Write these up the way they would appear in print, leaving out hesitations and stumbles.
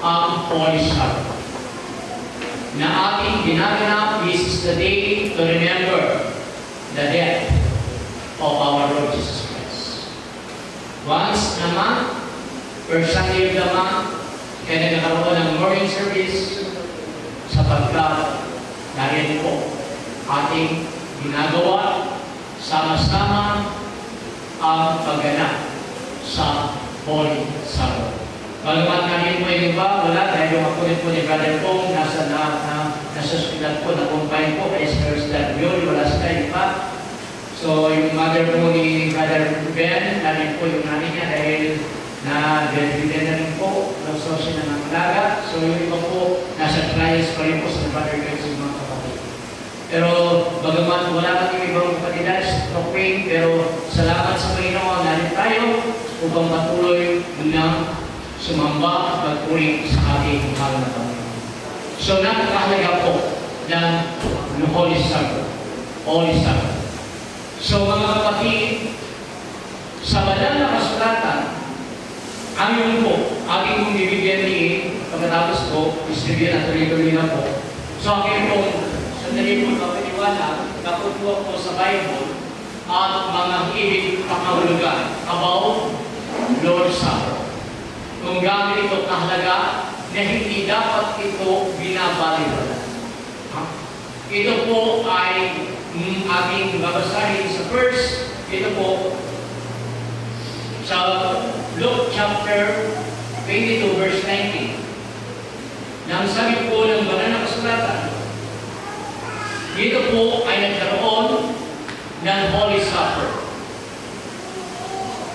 ang Holy Sabbath na ating ginaganap. This is the day to remember the death of our Lord Jesus Christ. Once a month, first Sunday of the month, kaya nagkakaroon ng morning service sapagkat dahil po ating ginagawa sama-sama ang pagganap sa Holy Sabbath. Bagamat namin po yung iba, wala, dahil yung kapulit po ni Brother Pong, nasa sulat po, nakumpahin po, kay Sir Stabio, wala sila iba. So, yung mother po ni Brother Ben, namin po yung nanay niya dahil na-bedridden na rin po, nagsosin na ng alaga. So, yung iba po, nasa trials pa rin po sa Brother Ben, sa mga kapatid. Pero, bagamat wala kami ibang kapatidan, stroke pain, pero salamat sa Panginoon, narin tayo upang patuloy ng sumamba at magpuri sa ating mahal na Panginoon. So, napakahalaga po ng Holy Sabbath. Holy Sabbath. So, mga kapatid, sa banal na kasulatan, ang yun po, aking kong bibigyan ni pagkatapos po, distribute at tuloy-tuloy na po. So, aking pong sandali po kapaniwala, nakutuwa po sa Bible at mga ibig pakahulugan about Lord's Supper. Kung gamit ito kahalaga na hindi dapat ito binabaliwala. Ito po ay aking babasahin sa verse. Ito po sa Luke chapter 22 verse 19. Nang sabi po ng banal na kasulatan, dito po ay nagkaroon ng Holy Supper.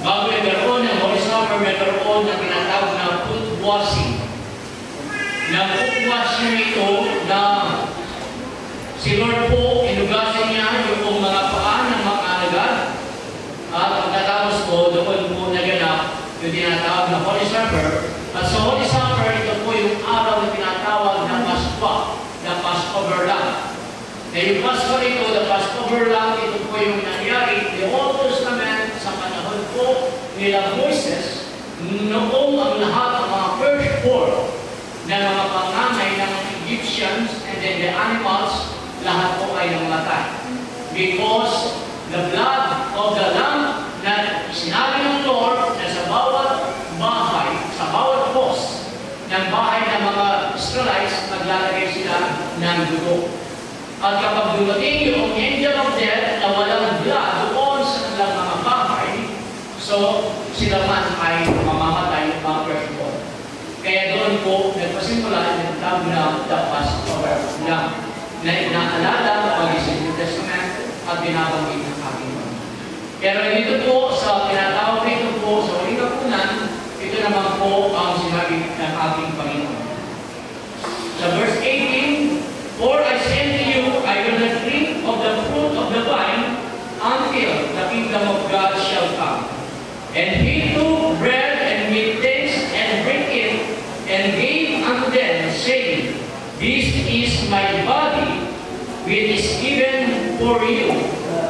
Bago nagkaroon ng Holy Supper, nagkaroon ng tinatawag na foot washing. Na foot washing ito na si Lord po, inugasan niya yung mga paa ng mga alagad. At pagkatapos po, doon po naganap yung tinatawag na Holy Supper. At sa Holy Supper, ito po yung araw na tinatawag na Pascua, na Passover Lamb. Na yung Pascua ito, the Passover Lamb, ito po yung nangyari, the Old Testament, sa panahon po nila Moises, noong ang lahat ng mga firstborn na mga panganay ng Egyptians and then the animals, lahat po ay namatay. Because the blood of the Lamb na sinabi ng Lord na sa bawat bahay, sa bawat post ng bahay ng mga Israelites, maglalagay sila ng dugo. At kapag dumating yung angel of death na walang blood doon sa kanilang mga bahay, so sila man ay mamamatay mga firstborn. Kaya doon po nagpasimula ng tawag na the Passover Lamb na inaalala pag sa New Testament at binabanggit ng aking mga. Pero dito po sa tinatawag dito po sa uling kapunan, ito naman po ang sinabi ng aking Panginoon. Sa verse 18, for I say to you, I will not drink of the fruit of the vine until the kingdom of God shall come. And he took bread and gave thanks and brake it and gave unto them, saying, this is my body, which is given for you.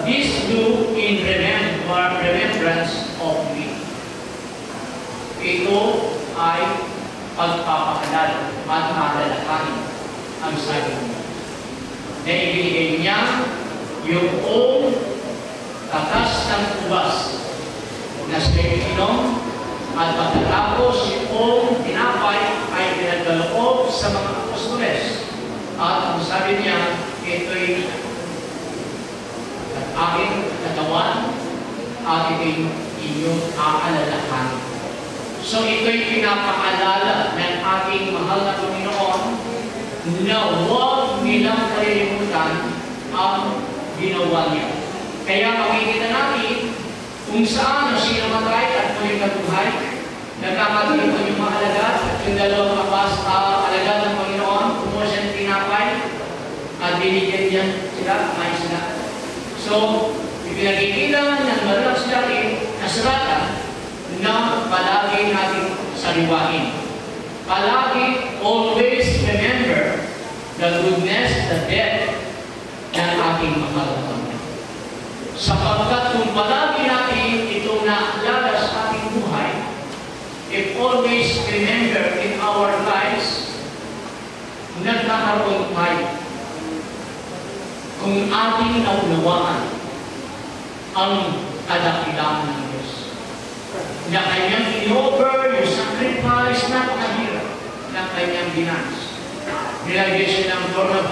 This do in remembrance of me. Ito ay pagpapakilala at malalakanin ang sabi niya. Na ibigay niya yung tatas ng ubas na inom at pagkatapos yung tinapay ay pinagkaloob sa mga apostoles. At ang sabi niya, ito'y aking katawan at ito'y inyong aalalahanin. So ito'y pinapaalala ng aking mahal na Panginoon na huwag nilang kalilimutan ang ginawa niya. Kaya makikita natin kung saan na siya namatay at muling nabuhay, nagkakatuloy yung mga alagad at yung dalawang alagad ng Panginoon, kumuha siya ng tinapay at binigyan niya sila, kumain sila. So, ipinagkikita ng maraming sila na sarata na palagi natin sariwain. Palagi, always remember the goodness, the death ng ating mahal na Panginoon. Sapagkat kung palagi natin itong naalala sa ating buhay, if always remember in our lives, nagkakaroon tayo kung ating naunawaan ang kadakilaan ng Diyos. Na kanyang in-offer yung sacrifice na kahirap na kanyang binas. Nilagay siya ng crown of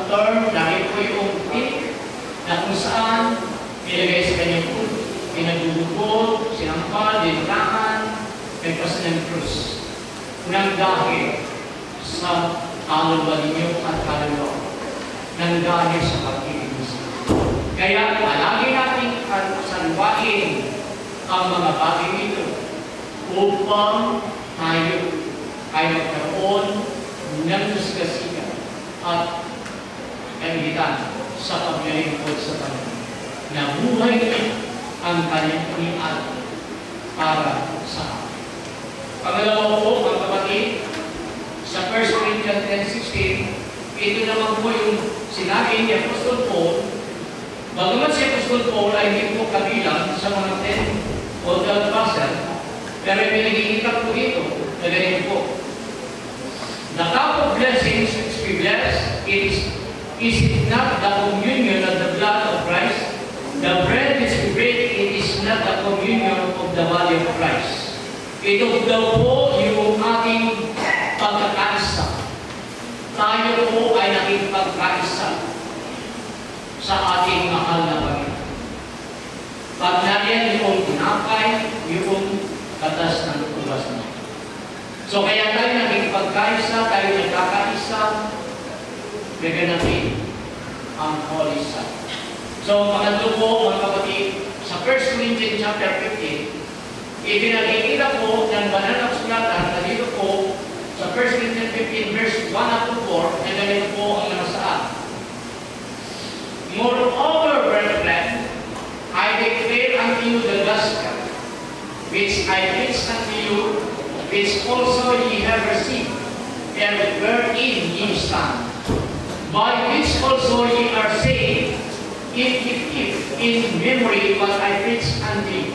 thorn dahil po yung pink na kung saan nilagay sa kanyang ulo. Pinagdudugod, sinampal, dintahan, nagpasa ng krus. Nang dahil sa kaluluwa ninyo at kaluluwa. Nang dahil sa pag-ibig. Kaya palagi natin salwain ang mga bagay ito upang tayo ay magkaroon ng kasigasigan at kaibigan sa paglilingkod sa Panginoon. Na buhay niya ang kanyang punian para sa atin. Pangalawa po, mga kapatid, sa 1 Corinthians 10:16, ito naman po yung sinabi ni Apostol Paul. Bagamat si Apostol Paul ay hindi po kabilang sa mga 10 o 12 apostle, pero pinag-iikap po dito na ganito po. The cup of blessings which we bless, is it not the communion of the blood of Christ? The bread which we break, it is not the communion of the body of Christ. Ito daw po yung ating pagkakaisa. Tayo po ay nakipagkaisa sa ating mahal na Panginoon. Pag nariyan yung tinapay, yung katas ng ubas na. So kaya tayo nakipagkaisa, tayo nagkakaisa, gaganapin ang Holy Supper. So, pangatlo po, mga kapatid, sa 1 Corinthians chapter 15, ipinakikita po ng banal na kasulatan na dito po sa 1 Corinthians 15 verse 1 up to 4, na ganito po ang nasaan. Moreover, brethren, I declare unto you the gospel, which I preached unto you, which also ye have received, and wherein ye stand, by which also ye are saved, if in memory what I preached unto you,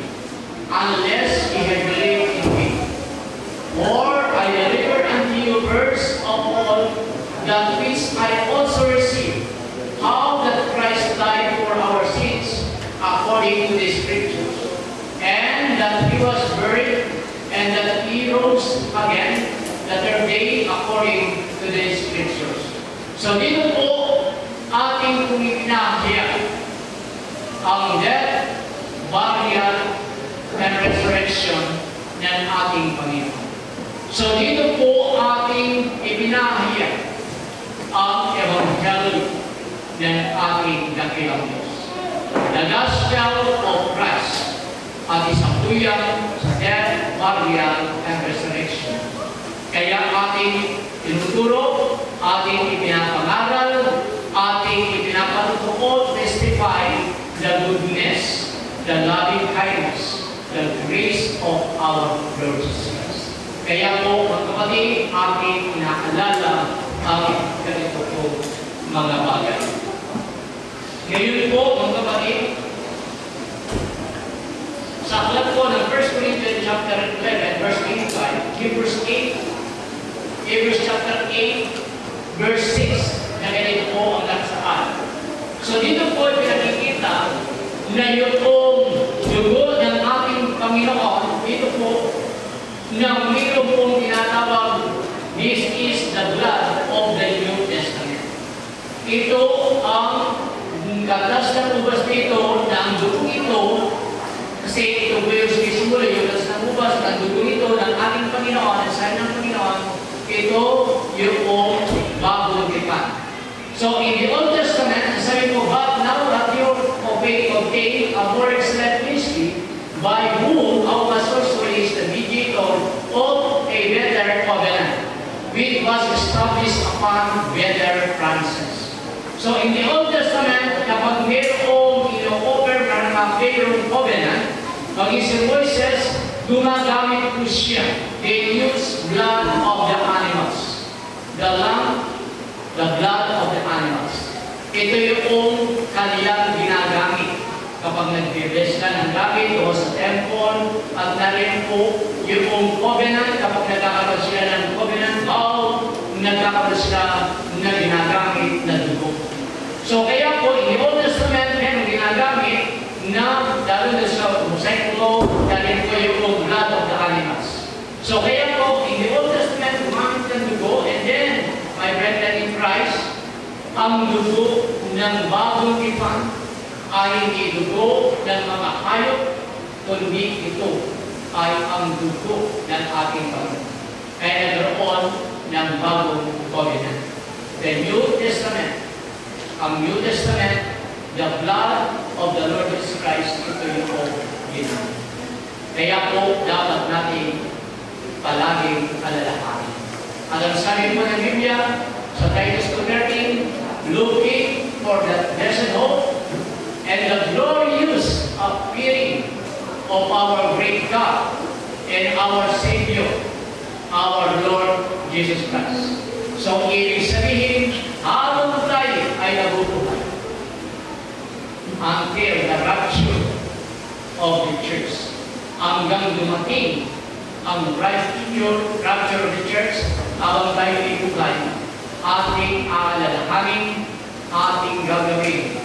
unless ye have believed in me. For I delivered unto you first of all that which I also received, how that Christ died for our sins, according to the Scriptures, and that he was buried, and that he rose again the third day, according to the Scriptures. So dito po ating pumipinahya ang death, burial, and resurrection ng ating Panginoon. So dito po ating ipinahya ang Ebanghelyo ng ating dakilang Diyos. The Gospel of Christ at isang tuyang sa death, burial, and resurrection. Kaya ating tinuturo, ating ipinapangaral, ating ipinapatutuo, testify the goodness, the loving kindness, the grace of our Lord Jesus. Kaya po, mga kapatid, ating inaalala ang ganito po mga bagay. Ngayon po, mga kapatid, sa aklat po ng 1 Corinthians chapter 11, verse 85, Hebrews chapter 8, verse 6, na ganito po ang nagsaan. So dito po pinakikita na yung dugo ng ating Panginoon, dito po, na mayroon pong tinatawag, this is the blood of the New Testament. Ito ang katas ng ubas dito, na ang dugo ito, kasi ito po yung sisimula, yung katas ng ubas, na ang dugo ito ng ating Panginoon, ang sayo ng Panginoon, ito yung bagong tipan. So in the Old Testament, sabi mo, but now that you obtain a more excellent ministry, by whom our also is the mediator of a better covenant, which was established upon better promises. So in the Old Testament, kapag mayroong ino-offer para mag-mayroong covenant, pag si Moises, gumagamit po siya. They use blood of the animals. The lamb, the blood of the animals. Ito yung kanilang ginagamit kapag nag-bless ka ng gamit o sa temple, at narin po yung covenant, kapag nagkakaroon sila ng covenant vow, nagkakaroon sila na ginagamit na dugo. So kaya po, in the Old Testament, meron ginagamit na, lalo na sa Mosaic Law, narin po yung blood of the animals. So kaya po, in the Old Testament, gumamit ng dugo, and then, my brethren in Christ, ang dugo ng bagong tipan ay hindi dugo ng mga hayop, kundi ito ay ang dugo ng ating Panginoon. Kaya nagkaroon ng bagong covenant. The New Testament, ang New Testament, the blood of the Lord Jesus Christ, ito yung ginamit. Kaya po, dapat natin palaging alalahanin. At ang sabi po ng Biblia, sa Titus 2:13, looking for that blessed hope and the glorious appearing of our great God and our Savior, our Lord Jesus Christ. So, ibig sabihin, habang tayo ay nabubuhay until the rapture of the church, hanggang dumating ang rapture of the church, habang tayo ay buhay, ating aalalahanin, ating gagawin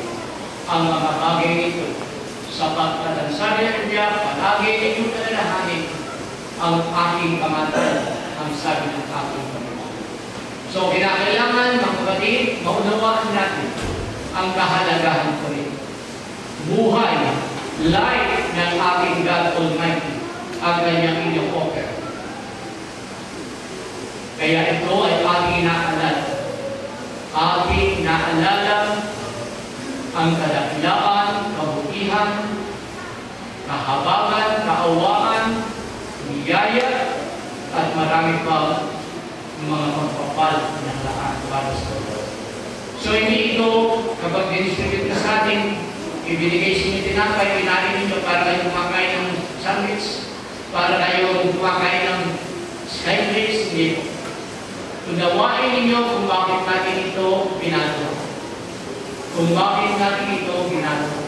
ang mga bagay nito. Sapagkat ang sabi ng Biblia, palagi ninyong alalahanin ang aking kamatayan, ang sabi ng aking Panginoon. So, kinakailangan, mga kapatid, maunawaan natin ang kahalagahan ko rin. Buhay, life ng aking God Almighty, ang kanyang ino-offer. Kaya ito ay ating inaalala. Ating naalala ang kadakilaan, kabutihan, kahabagan, kaawaan, biyaya, at marami pa mga magpapal na halaan para sa Lord. So hindi ito, kapag distribute na sa atin, ibinigay sa inyo tinapay, inanin ninyo para kayo kumakain ng sandwich, para kayo kumakain ng skyplace, hindi po. Tunawain ninyo kung bakit natin ito ginagawa. Kung bakit natin ito ginagawa.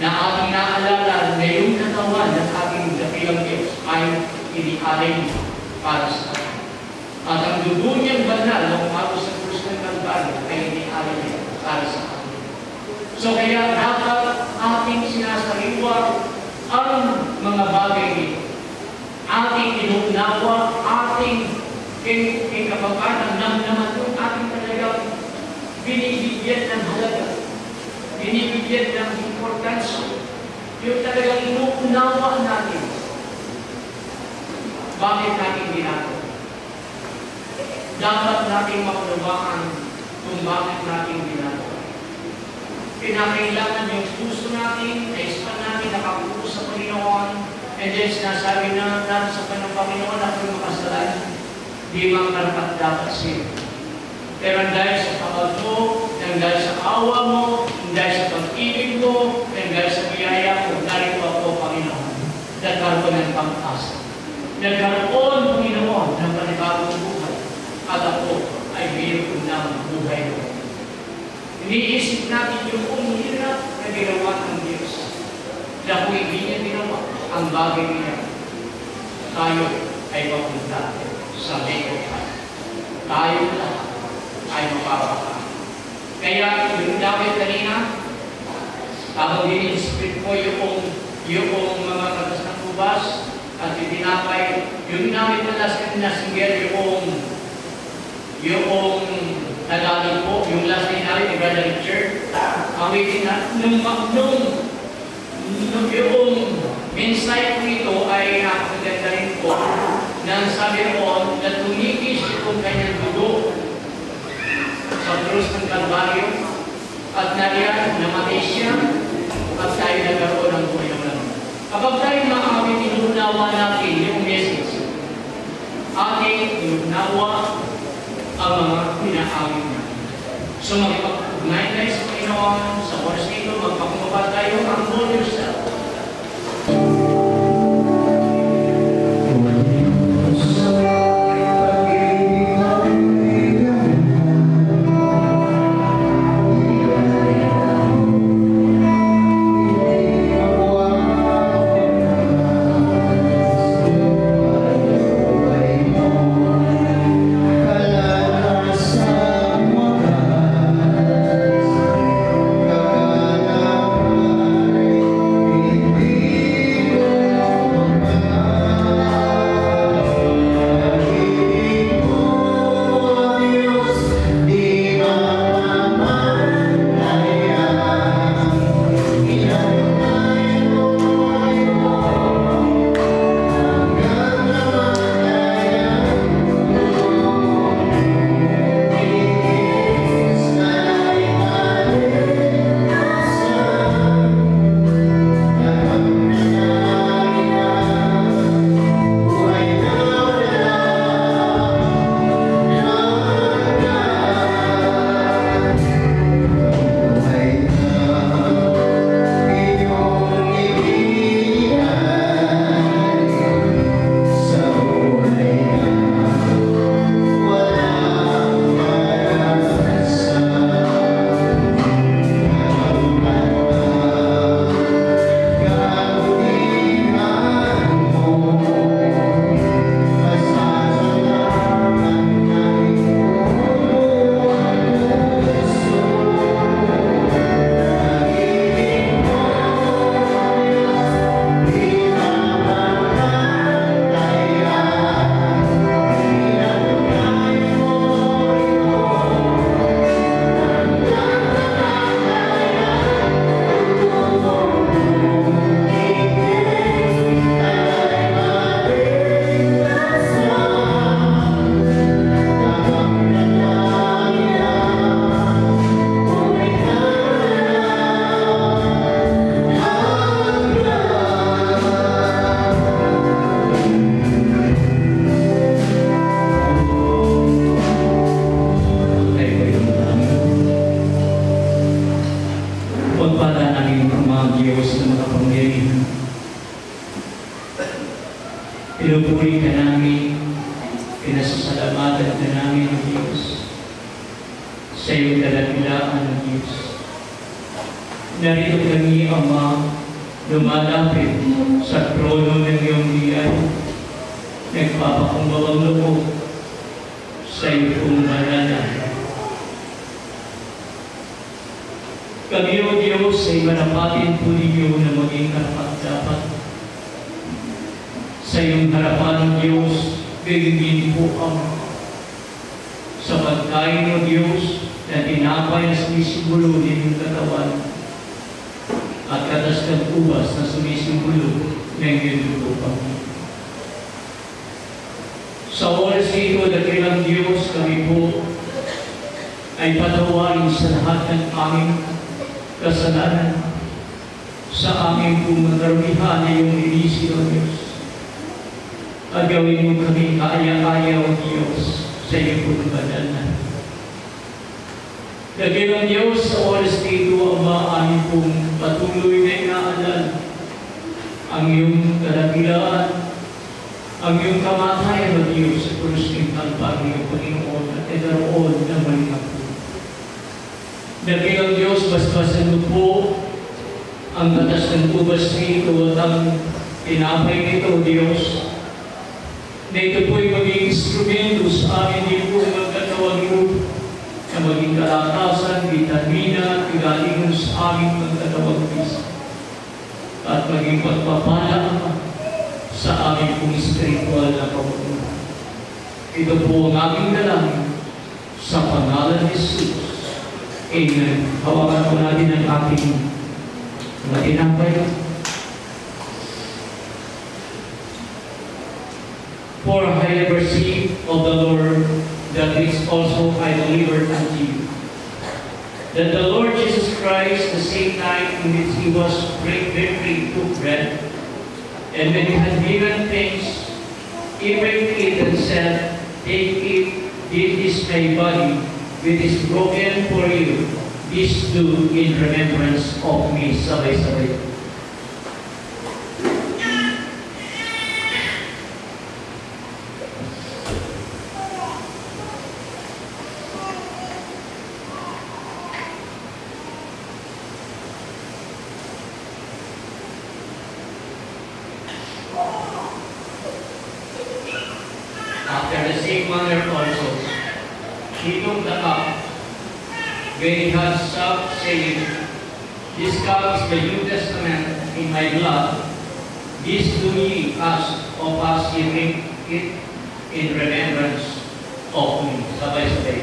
Na ating naalala na yung katawan ng ating dakilang Diyos ay inialay para sa atin. At ang dugo niyang banal na umago sa krus ng Kalbaryo ay inialay para sa atin. So kaya dapat ating sinasariwa ang mga bagay nito. Ating inuunawa, ating kapag-anak naman yung ating talagang binibigyan ng halaga, binibigyan ng importansya, yung talagang inuunawa natin. Bakit natin ginagawa? Dapat natin maunawaan kung bakit natin ginagawa. Pinakailangan yung puso natin, naispan natin, nakapuso sa Panginoon, and then sinasabi na natin sa Panginoon na kung makasalanan, di mang karapat dapat siya. Pero dahil sa kapag mo, dahil sa awa mo, dahil sa pag-ibig mo, dahil sa biyaya mo, narito ako, Panginoon, nagkaroon ng pag-asa. Nagkaroon, Panginoon, ng panibagong buhay. At ako ay mayroon ng buhay mo. Iniisip natin yung hirap na ginawa ng Diyos. Na kung hindi niya ginawa ang bagay niya, tayo ay mapunta sa Mekopan. Tayo lahat ay mapapaka. Kaya yung David kanina, habang din-inspire ko yung mga katas ng kubas at itinapay, yung ginamit na last na single yung Tagalog po, yung last na namin, ni Brother Richard, ang waiting na, yung mensahe ko ito ay napakaganda rin po na sabi ko na tumikis itong kanyang dugo sa krus ng Kalbaryo at nariyan namatay siya at tayo nagkaroon ng buhay ng laman. Kapag tayo maaamin, inuunawa natin yung message. Ating inuunawa ang mga pinaamin natin. So magpag-ugnay tayo sa Panginoon, sa oras nito, magpakumaba tayo ang whole yourself. Pinupuri ka namin, pinasasalamatan ka namin, O Diyos, sa iyong dalagilaan, O Diyos. Narito kami, Ama, lumalapit sa trono ng iyong biyaya, nagpapakumbawang loob sa iyong banal. Kami, O Diyos, ay manapatin po ninyo na maging karapat-dapat sa iyong harapan, O Diyos, gayunin po ang sa pagkain, O Diyos, na tinapay na sumisimbolo ng iyong katawan at katas ng ubas na sumisimbolo ng iyong dugo, Panginoon. Sa oras nito, dakilang Diyos, kami po ay patawarin sa lahat ng aming kasalanan, sa aming pumagkarumihan na iyong inisip, O Diyos. At gawin mo kami kaaya-aya, O Diyos, sa iyong pagbanal. Dakilang Diyos, sa oras nito, Ama, aming pong patuloy na inaalala ang iyong kadakilaan, ang iyong kamatayan, O Diyos, sa krus ng Kalbaryo, Panginoon, at ikaroon ng malingap po. Dakilang Diyos, basbasan mo po ang batas ng ubas nito at ang tinapay nito, O Diyos, na ito po'y maging instrumento sa amin din po magkatawag mo na maging kalakasan, vitamina, igalingon sa aming magkatawag bis at maging pagpapala sa aming pong spiritual na pamumuno. Ito po ang aming dalangin sa pangalan ni Jesus. Amen. Hawakan po natin ang ating matinapay. For I have received of the Lord that which also I delivered unto you. That the Lord Jesus Christ, the same night in which he was betrayed, took bread, and when he had given thanks, he broke it and said, Take it, this is my body, which is broken for you. This do in remembrance of me. Sabay-sabay. After the same manner also, he took the cup, when he had supped, saying, This cup is the New Testament in my blood. This do ye as of us ye drink it in remembrance of me. Sabay-sabay.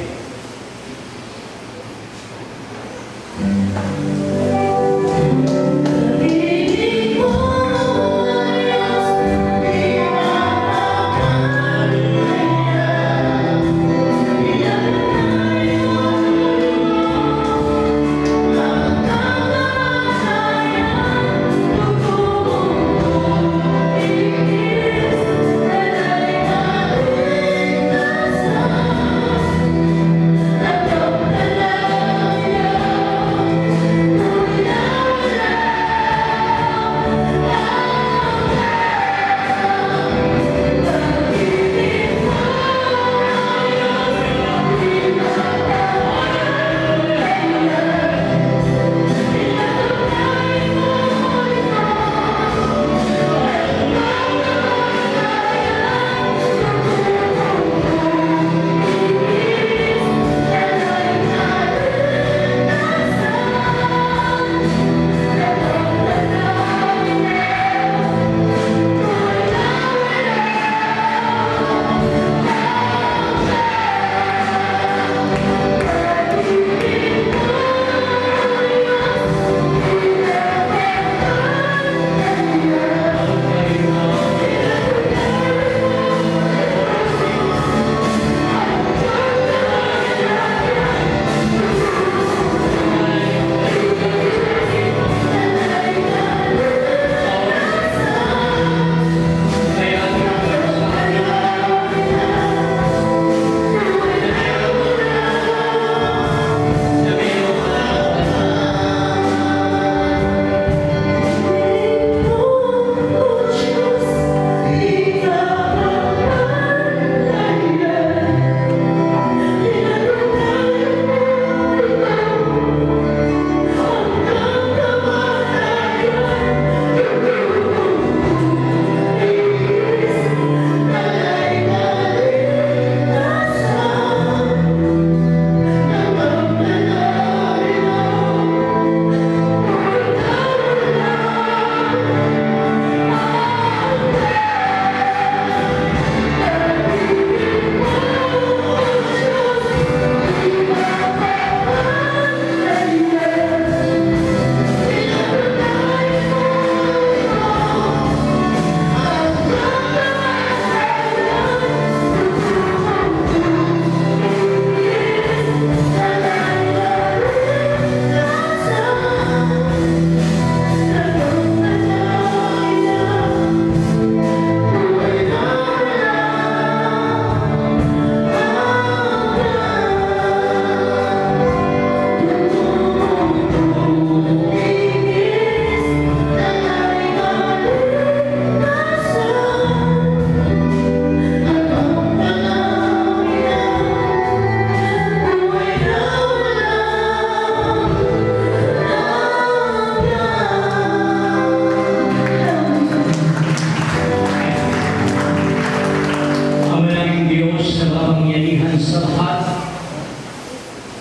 sa lahat.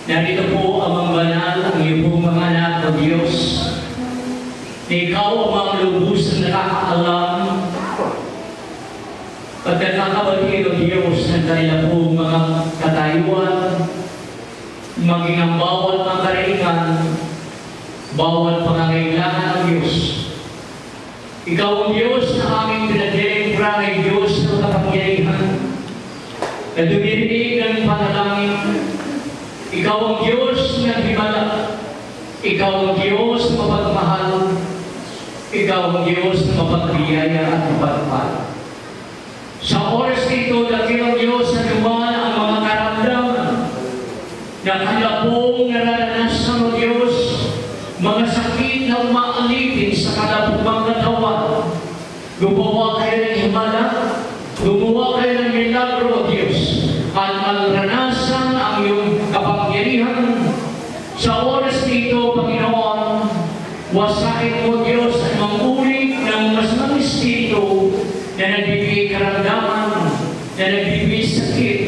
Narito po ang mga banal, ang iyong mga anak o Diyos. Ikaw ang mga lubos na nakakaalam at nakakabatid o Diyos ng kanila po mga katayuan, maging ang bawat mga karaingan, bawat pangangailangan ng Diyos. Ikaw ang Diyos na aming pinagdirektra ng Diyos ng kapangyarihan, na dumirinig ng panalangin. Ikaw ang Diyos ng himala. Ikaw ang Diyos na mapagmahal. Ikaw ang Diyos na mapagbiyaya at mapagpal. Sa oras nito, dakilang Diyos na dumaan ang mga karamdaman na kanila pong nararanasan o Diyos, mga sakit na umaalipin sa kalabang katawan. Gumawa kayo ng himala, gumawa kayo ng milagro o Diyos, at malranasan ang iyong kapangyarihan. Sa oras nito, Panginoon, wasakin mo Diyos at mangulit ng mas mga espiritu na nagbibigay karamdaman, na nagbibigay sakit.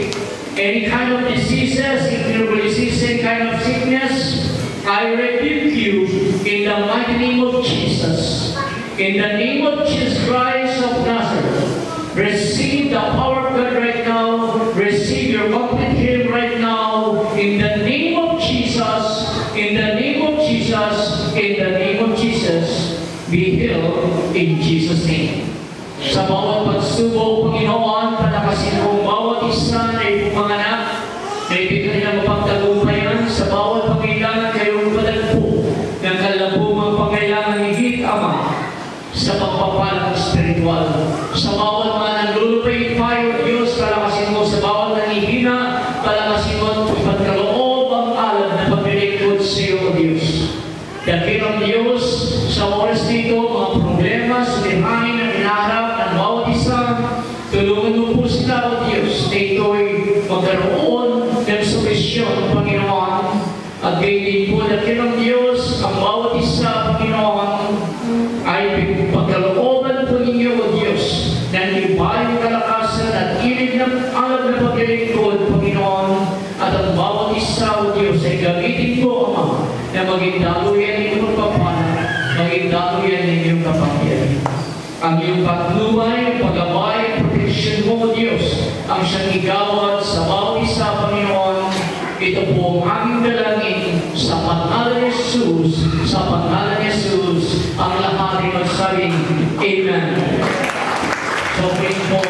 Any kind of diseases, incurable disease, any kind of sickness, I rebuke you in the mighty name of Jesus. In the name of Jesus Christ of Nazareth, receive the power of God right now. Receive your complete healing right now. In the name of Jesus, in the name of Jesus, in the name of Jesus, be healed in Jesus' name. Sa bawat pagsubok, Panginoon, palakasin mo bawat isa na ipumanganak, na ibig kanilang mapagtagumpayan. Sa bawat pangailangan kayong padagpo ng kalabumang pangailangan higit, Ama, sa pagpapalang spiritual. Sa bawat mga nanlulupay payo, Diyos, palakasin mo. Sa bawat nanihina, palakasin mo at ipagkaloob ang alad na pagbilikod sa iyo, O Diyos. Dakilang Diyos, sa oras nito, mga problema, sulihanin na hinaharap ng bawat isa, tulungan mo po sila, O Diyos, na ito'y magkaroon ng solusyon, Panginoon. At gayon po, dakilang Diyos, ang bawat isa, Panginoon, ay pagkalooban po ninyo, O Diyos, ng ibayong kalakasan at ilig ng alad na paglilingkod, Panginoon. At ang bawat isa, O Diyos, ay gamitin po, Ama, na maging daluyan ninyong pagpapala, maging daluyan ninyong kapangyarihan. Ang iyong patnubay, paggabay, protection mo, O Diyos, ang siyang igawad sa bawat isa, Panginoon. Ito po ang aming dalangin sa pangalan ni Jesus, sa pangalan ni Jesus, ang lahat ay magsabing Amen. So, pray po